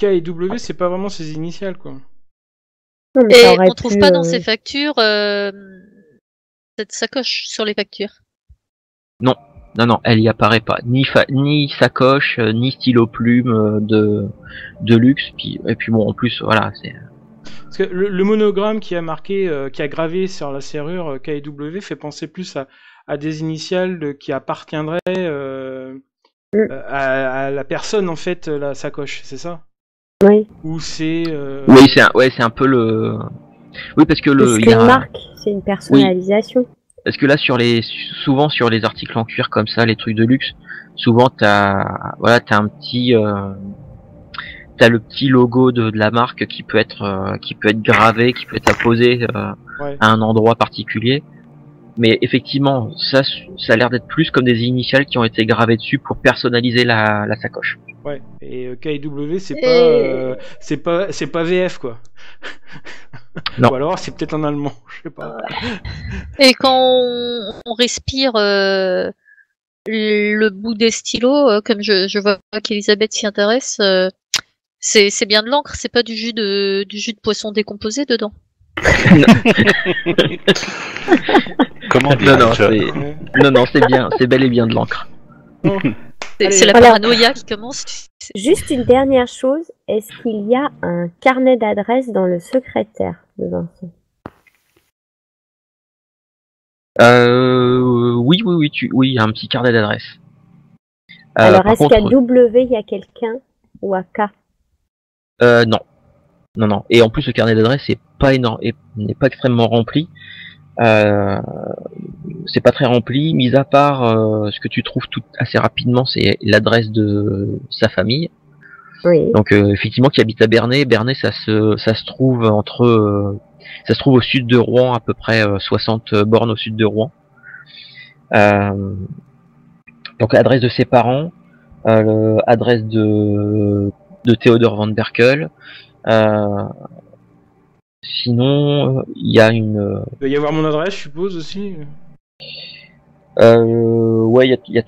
K et W, c'est pas vraiment ses initiales, quoi. Non, mais Et ça aurait on trouve pu, pas dans ces factures cette sacoche sur les factures. Non, elle y apparaît pas. Ni sacoche, ni stylo plume de luxe. Et puis bon, en plus, voilà, c'est. Parce que le monogramme qui a marqué, qui a gravé sur la serrure K et W fait penser plus à des initiales qui appartiendraient à la personne, en fait, la sacoche, c'est ça? Oui. Ou c'est... Oui, c'est un peu le. Oui, parce que Parce qu'une marque, c'est une personnalisation. Parce que là, souvent sur les articles en cuir comme ça, les trucs de luxe, souvent t'as un petit, t'as le petit logo de la marque qui peut être gravé, qui peut être apposé à un endroit particulier. Mais effectivement, ça a l'air d'être plus comme des initiales qui ont été gravées dessus pour personnaliser la sacoche. Ouais. Et KW, c'est pas VF, quoi. Non. Ou alors c'est peut-être en allemand, je sais pas. Et quand on respire le bout des stylos, comme je vois qu'Elisabeth s'y intéresse, c'est bien de l'encre, c'est pas du jus de poisson décomposé dedans. Comment dire? Non, c'est bel et bien de l'encre. C'est la paranoïa qui commence. Juste une dernière chose, est-ce qu'il y a un carnet d'adresses dans le secrétaire de Vincent? Oui, il y a un petit carnet d'adresses. Alors, est-ce qu'à W, il y a quelqu'un ou à K? Non. Et en plus, le carnet d'adresses n'est pas énorme, n'est pas extrêmement rempli. C'est pas très rempli, mis à part ce que tu trouves assez rapidement, c'est l'adresse de sa famille. Oui. Donc effectivement, qui habite à Bernay. Bernay, ça se trouve ça se trouve au sud de Rouen, à peu près 60 bornes au sud de Rouen. Donc l'adresse de ses parents, l'adresse de Théodore Van Berkel. Sinon, il y a une. Il doit y avoir mon adresse, je suppose aussi. Ouais, il y a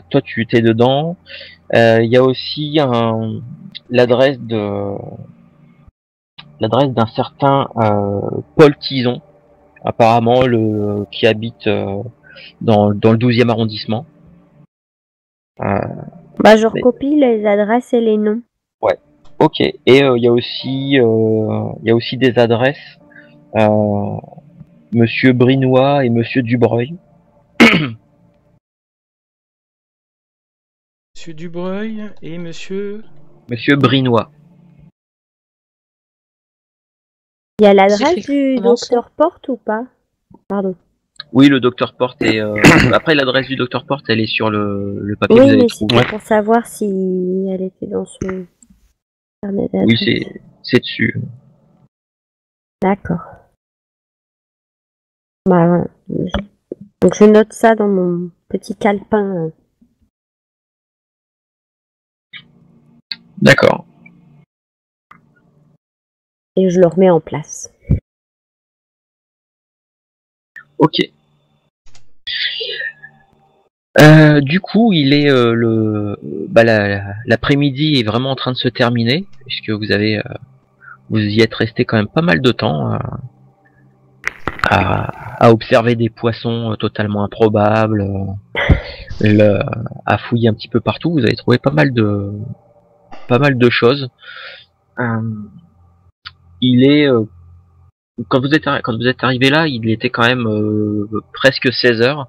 toi, tu étais dedans. Il y a aussi l'adresse d'un certain Paul Tison, apparemment qui habite dans le 12e arrondissement. Je recopie les adresses et les noms. Ouais. Ok. Et il y a aussi des adresses. Monsieur Brinois et Monsieur Dubreuil. Monsieur Dubreuil et Monsieur Brinois. Il y a l'adresse du docteur Porte ou pas? Pardon. Oui, le docteur Porte est. Après, l'adresse du docteur Porte, elle est sur le papier que vous avez trouvé. Oui, mais pour savoir si elle était dans son carnet d'adresse. Oui, c'est dessus. D'accord. Voilà. Donc je note ça dans mon petit calepin. D'accord. Et je le remets en place. Ok. Du coup, il est l'après-midi est vraiment en train de se terminer, puisque vous y êtes resté quand même pas mal de temps à observer des poissons totalement improbables, à fouiller un petit peu partout. Vous avez trouvé pas mal de choses. Il est quand vous êtes arrivé là, il était quand même presque 16h.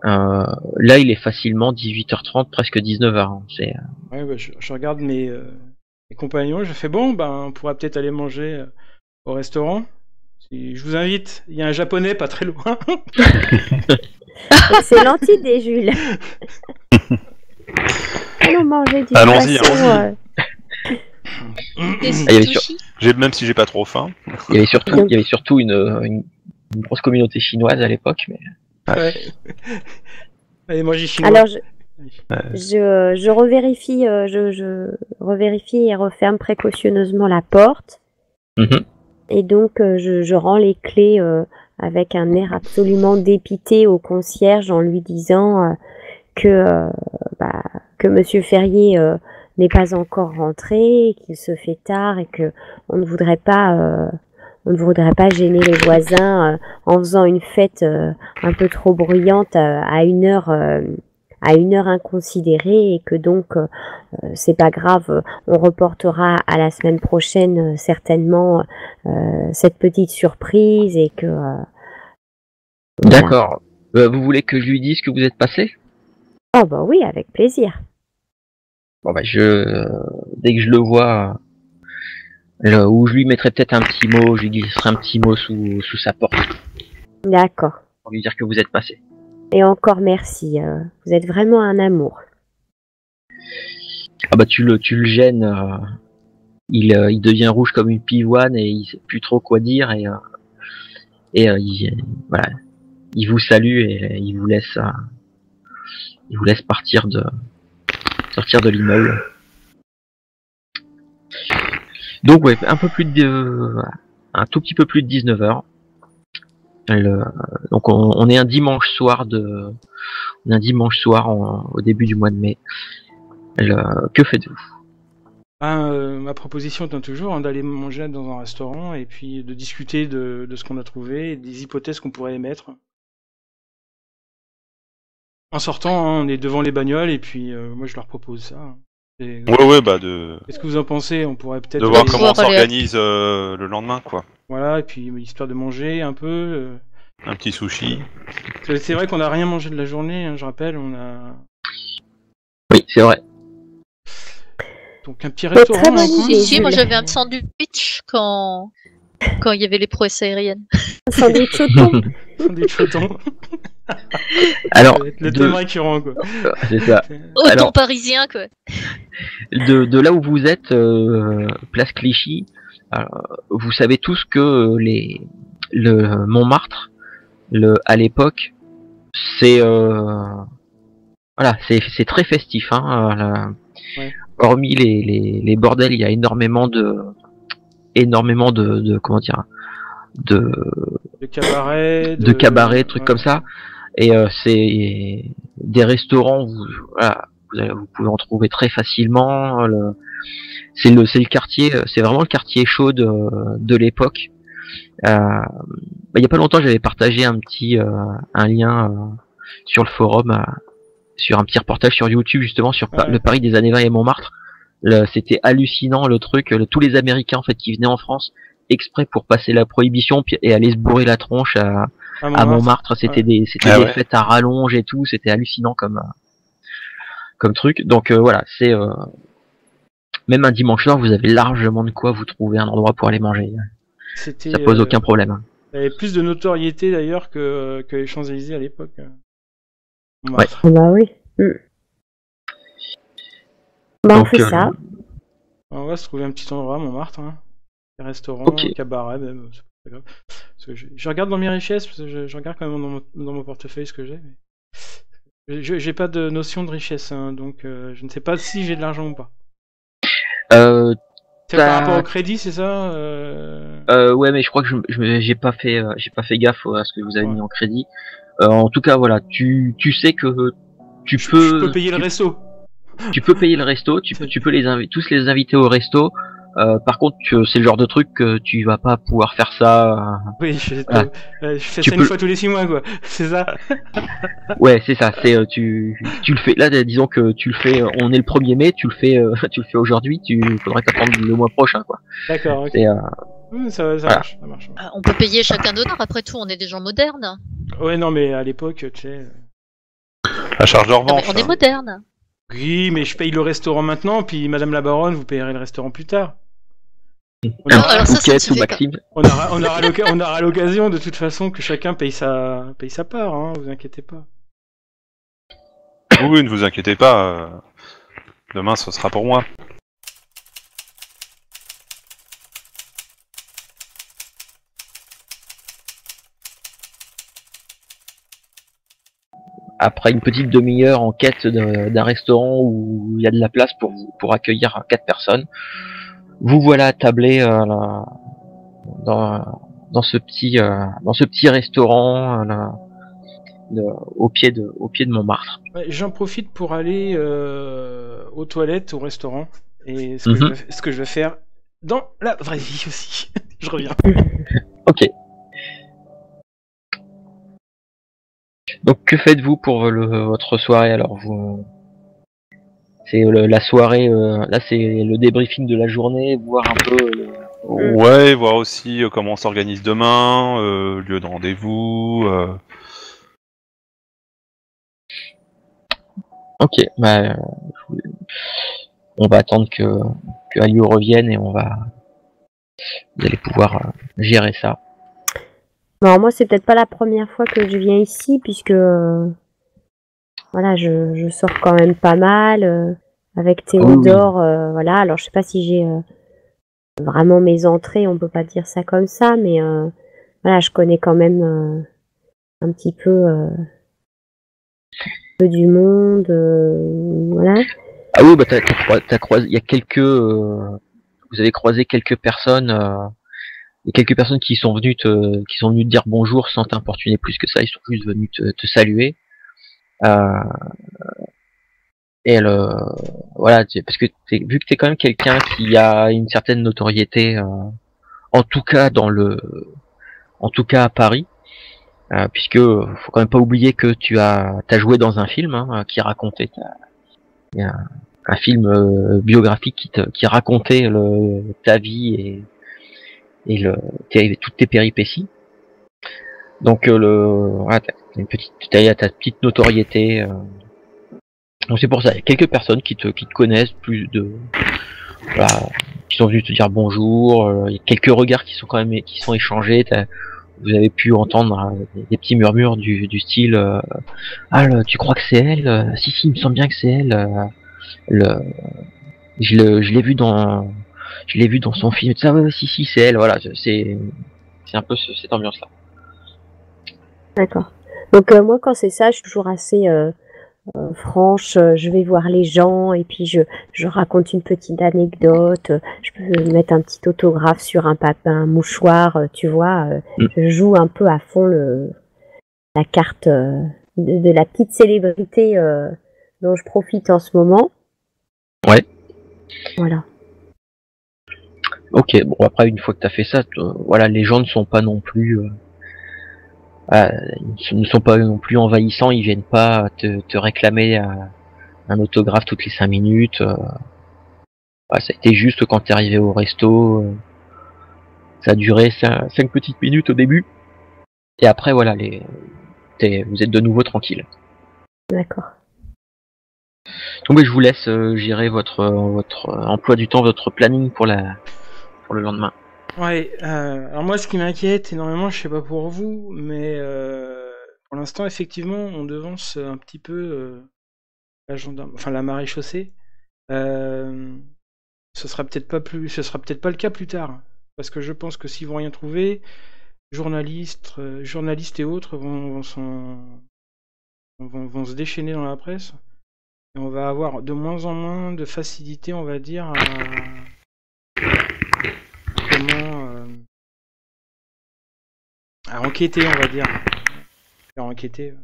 Là, il est facilement 18h30, presque 19h. Ouais, je regarde mes compagnons, je fais on pourra peut-être aller manger au restaurant. Si je vous invite, il y a un japonais pas très loin. Excellente idée, Jules. Allons manger du Allons-y, poisson. Même si j'ai pas trop faim. Il y avait surtout une grosse communauté chinoise à l'époque. Mais... Ouais. Allez, manger chinois. Alors, je revérifie, je revérifie et referme précautionneusement la porte. Mm-hmm. Et donc, je rends les clés avec un air absolument dépité au concierge en lui disant que Monsieur Ferrier n'est pas encore rentré, qu'il se fait tard et que on ne voudrait pas gêner les voisins en faisant une fête un peu trop bruyante à une heure inconsidérée, et que donc c'est pas grave, on reportera à la semaine prochaine certainement cette petite surprise, et que voilà. D'accord. Vous voulez que je lui dise que vous êtes passé? Oh bah oui, avec plaisir. Bon bah dès que je le vois, ou je lui mettrai peut-être un petit mot, je lui glisserai un petit mot sous sa porte D'accord. pour lui dire que vous êtes passé. Et encore merci, vous êtes vraiment un amour. Ah bah tu le gênes, il devient rouge comme une pivoine et il sait plus trop quoi dire, voilà, il vous salue et il vous laisse sortir de l'immeuble. Donc ouais, un tout petit peu plus de 19h. Donc on est un dimanche soir au début du mois de mai. Que faites-vous? Ma proposition étant toujours d'aller manger dans un restaurant et puis de discuter de ce qu'on a trouvé et des hypothèses qu'on pourrait émettre. En sortant, hein, on est devant les bagnoles et puis moi je leur propose ça. Ouais, bah de Qu'est-ce que vous en pensez? On pourrait peut-être voir aller- comment on Pouvoir aller- s'organise le lendemain, quoi. Voilà, et puis histoire de manger un peu. Un petit sushi. C'est vrai qu'on n'a rien mangé de la journée, hein, je rappelle, on a Oui, c'est vrai. donc un petit restaurant. très dans le bonne coin. idée. Si, moi j'avais un sandwich quand il y avait les prouesses aériennes. Un sandwich au thon. Des chotons. Alors, Le thème récurrent, quoi. c'est ça. Au Alors- ton parisien, quoi. De là où vous êtes, place Clichy, vous savez tous que le Montmartre, à l'époque, c'est voilà, c'est très festif. Hein, Ouais. Hormis les bordels, il y a énormément de comment dire, de cabarets, trucs ouais. comme ça. Et c'est des restaurants, voilà, vous pouvez en trouver très facilement. C'est le quartier, c'est vraiment le quartier chaud de l'époque. Il y a pas longtemps, j'avais partagé un lien sur le forum, sur un petit reportage sur YouTube justement sur le Paris des années 20 et Montmartre. C'était hallucinant le truc, tous les Américains en fait qui venaient en France exprès pour passer la prohibition et aller se bourrer la tronche à Montmartre. C'était des fêtes à rallonge et tout, c'était hallucinant comme truc. Donc voilà, c'est même un dimanche soir, vous avez largement de quoi vous trouver un endroit pour aller manger. Ça pose aucun problème. Il y avait plus de notoriété d'ailleurs que les Champs-Élysées à l'époque. Ouais. Bah oui. Bah on Donc, fait ça. On va se trouver un petit endroit à Montmartre, hein. Des restaurants, Ok. cabaret même, c'est pas grave. Parce que je regarde dans mes richesses, parce que je regarde quand même dans mon portefeuille ce que j'ai. Mais j'ai pas de notion de richesse, hein, donc je ne sais pas si j'ai de l'argent ou pas. C'est par rapport au crédit, c'est ça Ouais, mais je crois que j'ai pas fait gaffe à ce que vous avez mis en crédit. En tout cas, voilà, tu sais que je peux payer le resto. Tu peux payer le resto, tu peux tous les inviter au resto. Par contre, c'est le genre de truc que tu vas pas pouvoir faire ça. Oui, je fais Tu ça peux- une fois tous les 6 mois, quoi. C'est ça. Ouais, c'est ça. C'est tu le fais. Là, disons que tu le fais. On est le 1er mai. Tu le fais. Tu le fais aujourd'hui. Faudrait t'attendre le mois prochain, quoi. D'accord, ok. C'est, Ça voilà. marche, ça marche. On peut payer chacun d'honneur, après tout, on est des gens modernes. Ouais, non, mais à l'époque, tu sais. La charge de Non, mais revanche. on est modernes. Oui, mais je paye le restaurant maintenant, puis Madame la Baronne, vous payerez le restaurant plus tard. On un aura, alors ça, ça bouquet ne se sous fait Maxime. on aura l'occasion de toute façon que chacun paye sa part, hein, vous inquiétez pas. Oui, ne vous inquiétez pas. Demain, ce sera pour moi. Après une petite demi-heure en quête d'un restaurant où il y a de la place pour accueillir 4 personnes, vous voilà attablés dans ce petit restaurant. au pied de Montmartre. Ouais, j'en profite pour aller aux toilettes, au restaurant, et Mhm. ce que je vais faire dans la vraie vie aussi. Je reviens. Ok. Donc que faites-vous pour votre soirée alors vous C'est la soirée, là c'est le débriefing de la journée, voir un peu. Ouais, voir aussi comment on s'organise demain, lieu de rendez-vous. Ok, bah, on va attendre que Alio revienne et vous allez pouvoir gérer ça. Alors moi, c'est peut-être pas la première fois que je viens ici, puisque voilà, je sors quand même pas mal avec Théodore. Voilà, alors je sais pas si j'ai vraiment mes entrées, on peut pas dire ça comme ça, mais voilà, je connais quand même un petit peu du monde, voilà. Ah oui, bah t'as croisé, il y a vous avez croisé quelques personnes. Il y a quelques personnes qui sont venues te dire bonjour sans t'importuner plus que ça. Ils sont juste venus te saluer. Euh, et voilà, parce que vu que t'es quand même quelqu'un qui a une certaine notoriété, en tout cas en tout cas à Paris, puisque faut quand même pas oublier que t'as joué dans un film qui racontait il y a un film biographique qui racontait ta vie et toutes tes péripéties. Donc voilà, t'as ta petite notoriété. Donc c'est pour ça, il y a quelques personnes qui te connaissent, voilà, qui sont venues te dire bonjour. Il y a quelques regards qui sont échangés. Vous avez pu entendre des petits murmures du style tu crois que c'est elle? Si il me semble bien que c'est elle. Le, je l'ai vu dans son film. Ah ouais, si c'est elle. Voilà, c'est un peu cette ambiance-là. D'accord. Donc moi, quand c'est ça, je suis toujours assez franche. Je vais voir les gens et puis je raconte une petite anecdote. Je peux mettre un petit autographe sur un mouchoir, tu vois. Je joue un peu à fond la carte de la petite célébrité dont je profite en ce moment. Ouais. Voilà. Ok, bon après une fois que t'as fait ça, voilà, les gens ne sont pas non plus ils ne sont pas non plus envahissants, ils viennent pas te réclamer un autographe toutes les 5 minutes. Ça a été juste quand t'es arrivé au resto, ça a duré 5 petites minutes au début, et après voilà, vous êtes de nouveau tranquille. D'accord. Donc je vous laisse gérer votre emploi du temps, votre planning pour le lendemain. Ouais, alors moi ce qui m'inquiète énormément, je sais pas pour vous, mais pour l'instant effectivement on devance un petit peu la maréchaussée. Ce sera peut-être pas le cas plus tard, parce que je pense que s'ils vont rien trouver, journalistes et autres vont se déchaîner dans la presse, et on va avoir de moins en moins de facilité, on va dire, à enquêter, on va dire. Faire enquêter.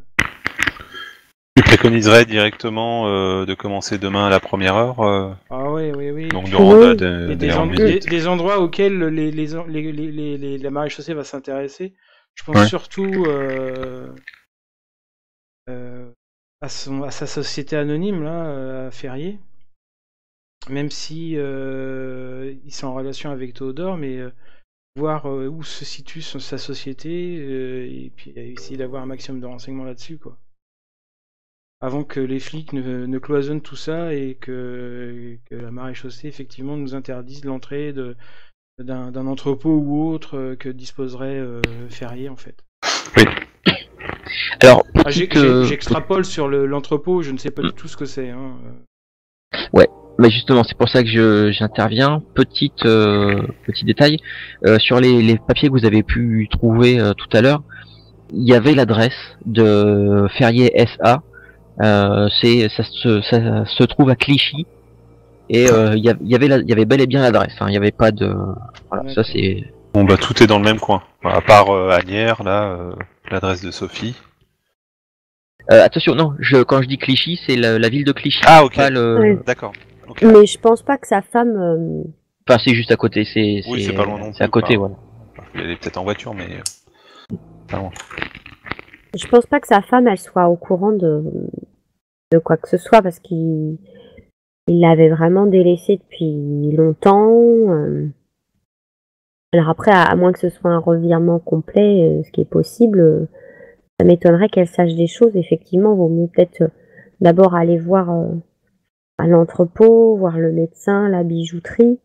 Tu préconiserais directement de commencer demain à la première heure. Ah oui. Donc de randonnée, Et des endroits auxquels la maréchaussée va s'intéresser. Je pense surtout à sa société anonyme, là, à Ferrier. Même si ils sont en relation avec Théodore, mais voir où se situe sa société, et puis essayer d'avoir un maximum de renseignements là-dessus, quoi. Avant que les flics ne cloisonnent tout ça et que la maréchaussée effectivement nous interdise l'entrée d'un entrepôt ou autre que disposerait Ferrier, en fait. Oui. Alors, j'extrapole sur l'entrepôt, je ne sais pas du tout ce que c'est. Hein. Ouais, mais justement, c'est pour ça que j'interviens. Petit détail, sur les papiers que vous avez pu trouver tout à l'heure, il y avait l'adresse de Ferrier SA. Ça se trouve à Clichy, et il y avait bel et bien l'adresse. Il y avait pas de. Voilà, ça c'est. Bon bah tout est dans le même coin, à part Agnières, là, l'adresse de Sophie. Attention, non, quand je dis Clichy, c'est la ville de Clichy. Ah, ok. Pas le... Ouais. D'accord. Ok. Mais je pense pas que sa femme. Enfin, c'est juste à côté, Oui, c'est pas loin non c'est à plus, côté, quoi. voilà. Il est peut-être en voiture, mais pas loin. Je pense pas que sa femme, elle soit au courant de quoi que ce soit parce qu'il l'avait vraiment délaissé depuis longtemps. Alors après, à moins que ce soit un revirement complet, ce qui est possible, ça m'étonnerait qu'elle sache des choses. Effectivement, vaut mieux peut-être d'abord aller voir à l'entrepôt, voir le médecin, la bijouterie,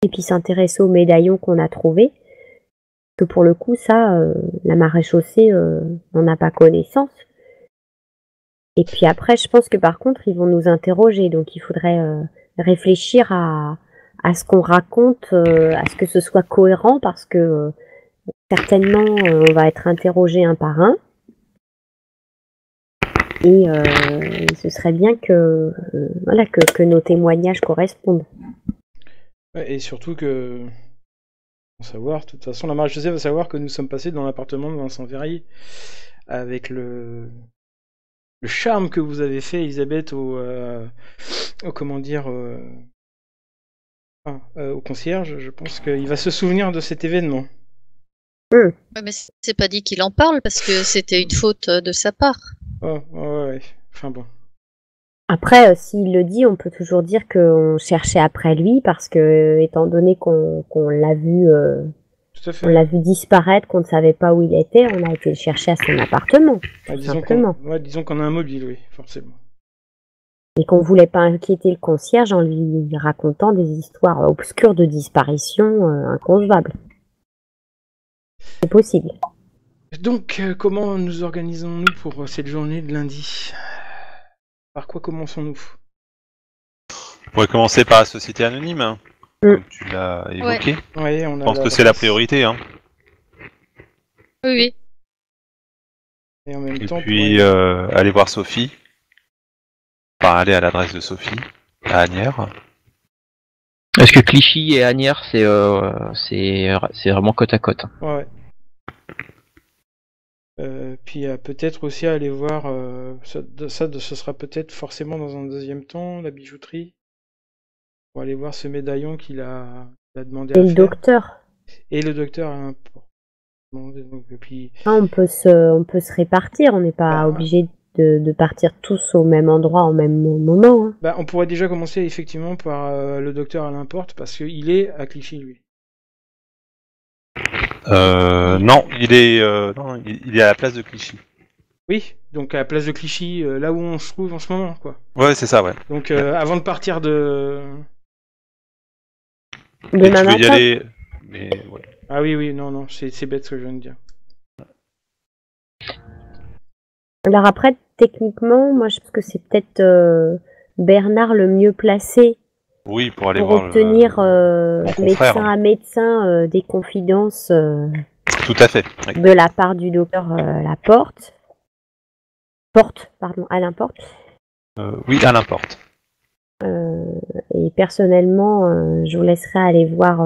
et puis s'intéresser aux médaillons qu'on a trouvés. Que pour le coup, ça, la maréchaussée n'en a pas connaissance. Et puis après, je pense que par contre, ils vont nous interroger. Donc il faudrait réfléchir à ce qu'on raconte, à ce que ce soit cohérent, parce que certainement, on va être interrogé un par un. Et ce serait bien que, voilà, que nos témoignages correspondent. Ouais, et surtout que, pour savoir, de toute façon, la maréchaussée va savoir que nous sommes passés dans l'appartement de Vincent Verrier, avec le charme que vous avez fait, Elisabeth, comment dire, au concierge. Je pense qu'il va se souvenir de cet événement. Ouais, mais c'est pas dit qu'il en parle parce que c'était une faute de sa part. Oh, ouais. Enfin bon. Après, s'il le dit, on peut toujours dire qu'on cherchait après lui, parce que, étant donné qu'on l'a vu, Tout à on fait. l'a vu disparaître, qu'on ne savait pas où il était, on a été le chercher à son appartement, tout simplement. Disons qu'on a un mobile, oui, forcément. Et qu'on voulait pas inquiéter le concierge en lui racontant des histoires obscures de disparition inconcevables. C'est possible. Donc, comment nous organisons-nous pour cette journée de lundi? Par quoi commençons-nous? On pourrait commencer par la société anonyme, hein, comme tu l'as évoqué. Ouais, Je pense que c'est la priorité. Hein. Oui. Et en même Et temps, puis aller voir Sophie. Enfin, aller à l'adresse de Sophie, à Asnières. Est-ce que Clichy et Asnières, c'est vraiment côte à côte? Ouais. Puis peut-être aussi aller voir, ce sera peut-être forcément dans un deuxième temps, la bijouterie. Pour aller voir ce médaillon qu'il a demandé à Et le faire. docteur. Et le docteur a un... Donc, et puis... On peut se répartir, on n'est pas obligé de partir tous au même endroit au même moment. Hein. On pourrait déjà commencer effectivement par le docteur Alain Porte, parce qu'il est à Clichy, lui. Non, il est à la place de Clichy. Oui, donc à la place de Clichy, là où on se trouve en ce moment, quoi. Ouais, c'est ça, ouais. Donc avant de partir de... Demain matin. Tu veux y aller, mais ouais. Ah oui, non, c'est bête ce que je viens de dire. Alors après, techniquement, moi je pense que c'est peut-être Bernard le mieux placé pour aller pour voir obtenir médecin confrère. à médecin des confidences Tout à fait. Oui. de la part du docteur Alain Porte. Oui, Alain Porte. Et personnellement, je vous laisserai aller voir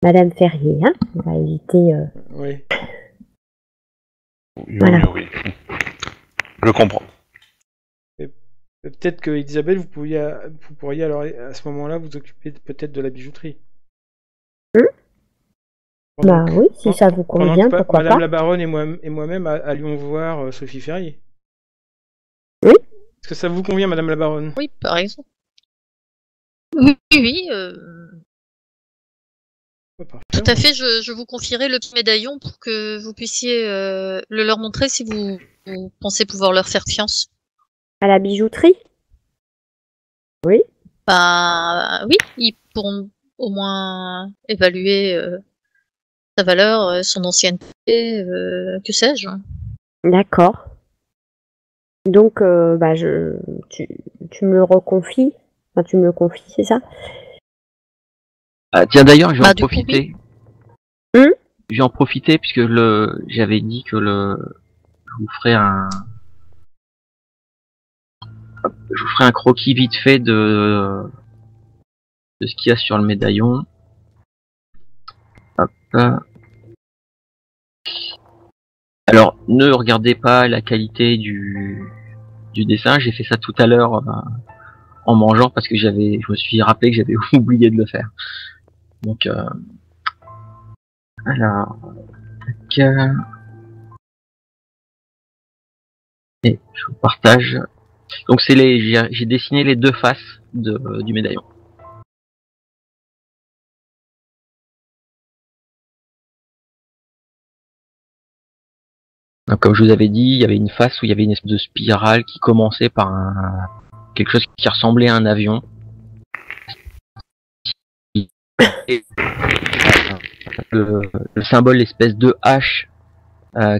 Madame Ferrier. Hein, on va éviter. Oui. Voilà. Oui. Je comprends. Et peut-être que Elisabeth, vous pourriez alors à ce moment-là vous occuper peut-être de la bijouterie. Oui, si ça vous convient, pourquoi Madame pas. la baronne et moi-même allions voir Sophie Ferrier. Oui. Est-ce que ça vous convient, Madame la baronne? Oui, par exemple. Oui. Tout à fait, je vous confierai le petit médaillon pour que vous puissiez le leur montrer si vous pensez pouvoir leur faire confiance. À la bijouterie? Oui. Oui, ils pourront au moins évaluer sa valeur, son ancienneté, que sais-je. D'accord. Donc, tu me le reconfies. Enfin, tu me le confies, c'est ça? Tiens, d'ailleurs, je vais en Du coup, profiter. oui. Je vais en profiter puisque j'avais dit que je vous ferai un croquis vite fait de ce qu'il y a sur le médaillon. Hop. Alors, ne regardez pas la qualité du dessin. J'ai fait ça tout à l'heure en mangeant parce que je me suis rappelé que j'avais oublié de le faire. Donc, alors, et je vous partage. Donc j'ai dessiné les deux faces du médaillon. Donc, comme je vous avais dit, il y avait une face où il y avait une espèce de spirale qui commençait par quelque chose qui ressemblait à un avion. Et le symbole, l'espèce de H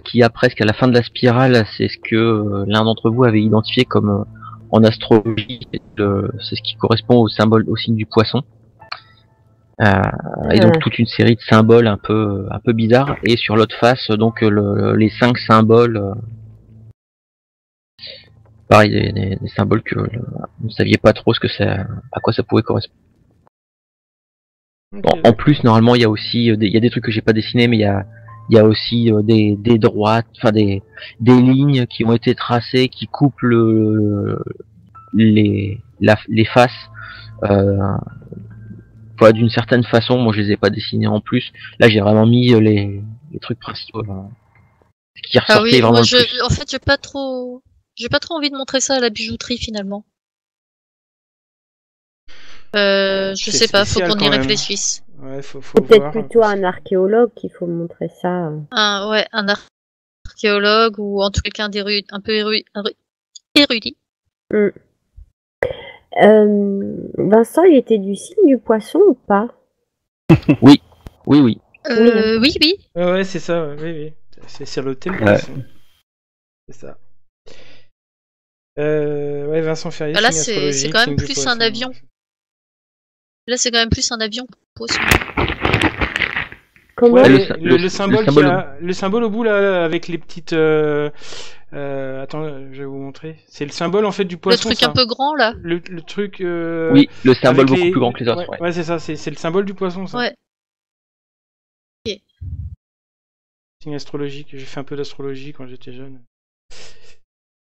qui a presque à la fin de la spirale, c'est ce que l'un d'entre vous avait identifié comme en astrologie, c'est ce qui correspond au symbole, au signe du poisson. Et donc toute une série de symboles un peu bizarres, et sur l'autre face donc les 5 symboles, pareil, des symboles que vous ne saviez pas trop à quoi ça pouvait correspondre. Okay. En plus, normalement, il y a aussi il y a des trucs que j'ai pas dessinés, mais il y a aussi des droites, enfin des lignes qui ont été tracées, qui coupent les faces. Voilà, d'une certaine façon. Moi, je les ai pas dessinés en plus. Là, j'ai vraiment mis les trucs principaux. Qui ressortaient vraiment. En fait, j'ai pas trop envie de montrer ça à la bijouterie finalement. Je sais pas, faut qu'on y réfléchisse. Ouais, faut peut-être plutôt un archéologue qu'il faut montrer ça. Un archéologue ou en tout cas quelqu'un d'érudit, un peu érudit. Vincent, il était du signe du poisson ou pas? Oui. Oui. Ouais, c'est ça, oui. C'est le thème poisson. C'est ça. Ouais, Vincent Ferrier. Là, c'est quand même plus un avion. Là, c'est quand même plus un avion poisson. Comment le symbole au bout là, avec les petites. Attends, je vais vous montrer. C'est le symbole en fait du poisson. Le truc un peu grand là. Le truc. Oui, le symbole beaucoup plus grand que les autres. Ouais, c'est ça. C'est le symbole du poisson, ça. Ouais. Okay. Signe astrologique. J'ai fait un peu d'astrologie quand j'étais jeune.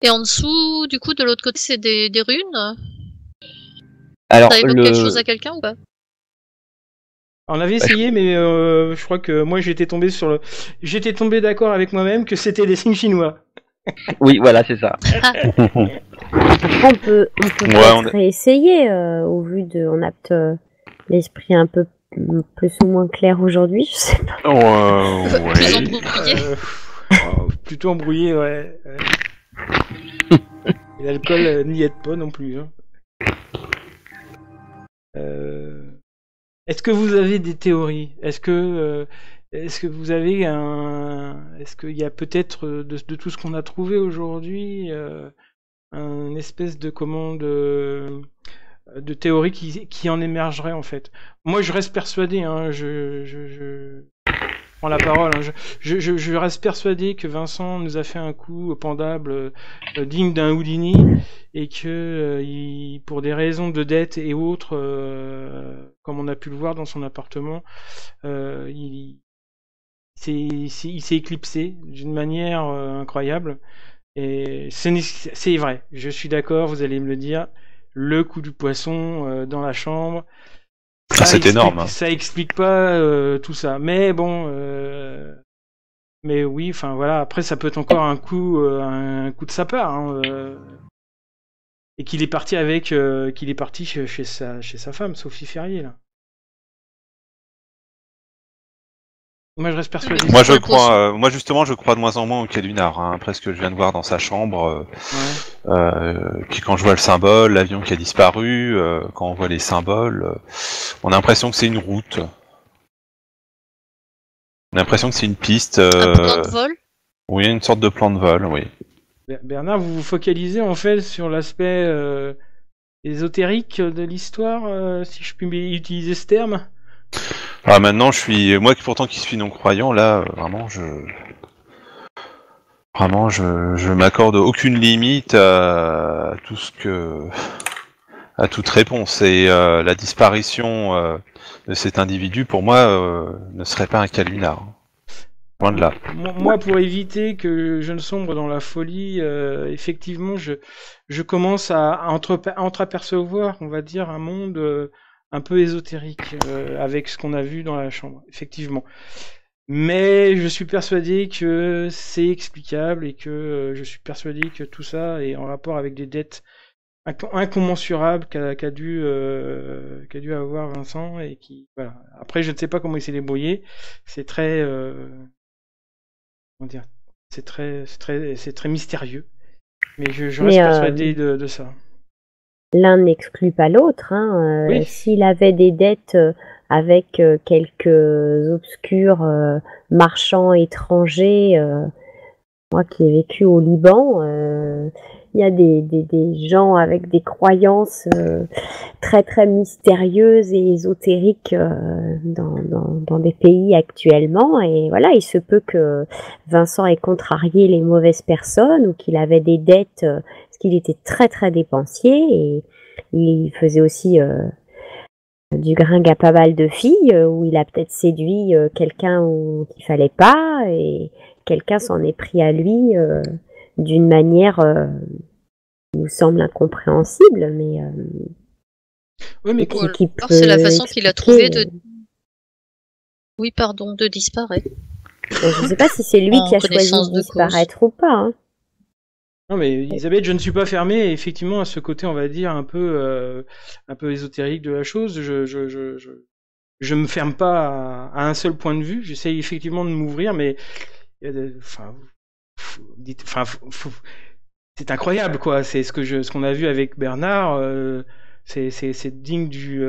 Et en dessous, du coup, de l'autre côté, c'est des runes. Alors, ça évoque quelque chose à quelqu'un ou pas? On avait essayé, mais je crois que moi j'étais tombé d'accord avec moi-même que c'était des signes chinois. Oui, voilà, c'est ça. On peut peut-être réessayer au vu de, on a l'esprit un peu plus ou moins clair aujourd'hui, je sais pas. Plus embrouillé. Plutôt embrouillé, ouais. Et l'alcool n'y aide pas non plus. Hein. Est-ce que vous avez des théories? Est-ce que vous avez est-ce qu'il y a peut-être de tout ce qu'on a trouvé aujourd'hui un espèce de de théorie qui en émergerait en fait? Moi, je reste persuadé. Hein, je prends la parole. Hein, je reste persuadé que Vincent nous a fait un coup pendable digne d'un Houdini et que pour des raisons de dette et autres, comme on a pu le voir dans son appartement, il s'est éclipsé d'une manière incroyable. Et c'est vrai, je suis d'accord, vous allez me le dire, le coup du poisson dans la chambre. C'est énorme. Ça explique pas tout ça. Mais bon, mais oui, enfin voilà. Après, ça peut être encore un coup de sa part. Hein, et qu'il est parti chez sa femme, Sophie Ferrier là. Moi, je reste persuadé. Moi, je crois de moins en moins au Calunar. Hein, après ce que je viens de voir dans sa chambre, quand je vois le symbole, l'avion qui a disparu, quand on voit les symboles, on a l'impression que c'est une route. On a l'impression que c'est une piste. Un plan de vol. Oui, une sorte de plan de vol, oui. Bernard, vous vous focalisez en fait sur l'aspect ésotérique de l'histoire, si je puis utiliser ce terme. Ah, maintenant, moi pourtant qui suis non-croyant, là, vraiment, je m'accorde aucune limite à toute réponse. Et la disparition de cet individu, pour moi, ne serait pas un Calunar. loin de là. Moi, pour éviter que je ne sombre dans la folie, effectivement, je commence à entreapercevoir, on va dire, un monde un peu ésotérique avec ce qu'on a vu dans la chambre, effectivement. Mais je suis persuadé que c'est explicable et que je suis persuadé que tout ça est en rapport avec des dettes incommensurables qu'a dû avoir Vincent et qui voilà. Après, je ne sais pas comment il s'est débrouillé. C'est très comment dire, c'est très mystérieux. Mais je reste persuadé de ça. L'un n'exclut pas l'autre. Hein. Oui. S'il avait des dettes avec quelques obscurs marchands étrangers, moi qui ai vécu au Liban, il y a des gens avec des croyances très très mystérieuses et ésotériques dans des pays actuellement. Et voilà, il se peut que Vincent ait contrarié les mauvaises personnes ou qu'il avait des dettes parce qu'il était très très dépensier et il faisait aussi du gringue à pas mal de filles où il a peut-être séduit quelqu'un qu'il fallait pas et quelqu'un s'en est pris à lui d'une manière qui nous semble incompréhensible, mais oui, mais c'est la façon qu'il a trouvé de disparaître. Je ne sais pas si c'est lui qui a choisi de disparaître ou pas. Hein. Non mais Elisabeth, je ne suis pas fermé effectivement à ce côté, on va dire un peu ésotérique de la chose. Je me ferme pas à un seul point de vue. J'essaye effectivement de m'ouvrir, mais c'est incroyable quoi. C'est ce qu'on a vu avec Bernard. C'est digne du.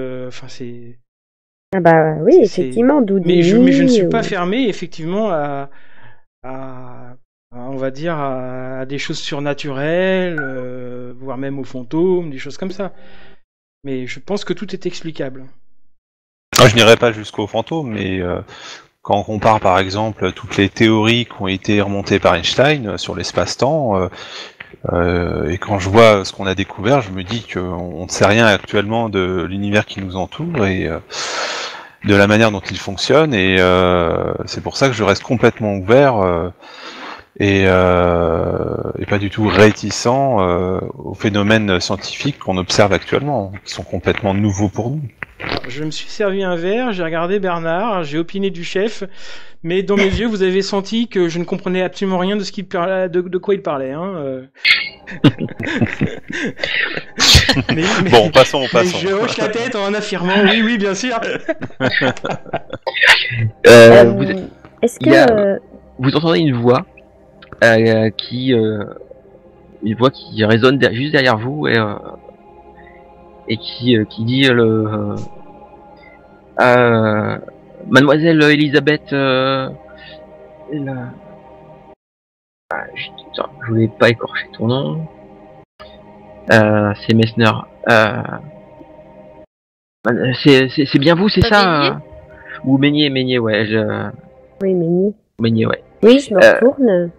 C'est. Ah bah oui, effectivement. Mais je ne suis pas fermé effectivement on va dire à des choses surnaturelles, voire même aux fantômes, des choses comme ça. Mais je pense que tout est explicable. Je n'irai pas jusqu'aux fantômes, mais quand on compare par exemple toutes les théories qui ont été remontées par Einstein sur l'espace-temps, et quand je vois ce qu'on a découvert, je me dis qu'on ne sait rien actuellement de l'univers qui nous entoure et de la manière dont il fonctionne, et c'est pour ça que je reste complètement ouvert et pas du tout réticent aux phénomènes scientifiques qu'on observe actuellement, qui sont complètement nouveaux pour nous. Alors, je me suis servi un verre, j'ai regardé Bernard, j'ai opiné du chef, mais dans mes yeux, vous avez senti que je ne comprenais absolument rien de ce qu'il parlait, de quoi il parlait. Hein. Bon, passons. Je hoche la tête en affirmant oui, bien sûr. Est-ce que vous entendez une voix qui résonne juste derrière vous et qui dit Mademoiselle Elisabeth je voulais pas écorcher ton nom, c'est Messner, c'est bien vous, c'est ça ou Meignier, ouais, oui, Meignier, ouais. Oui, je me retourne.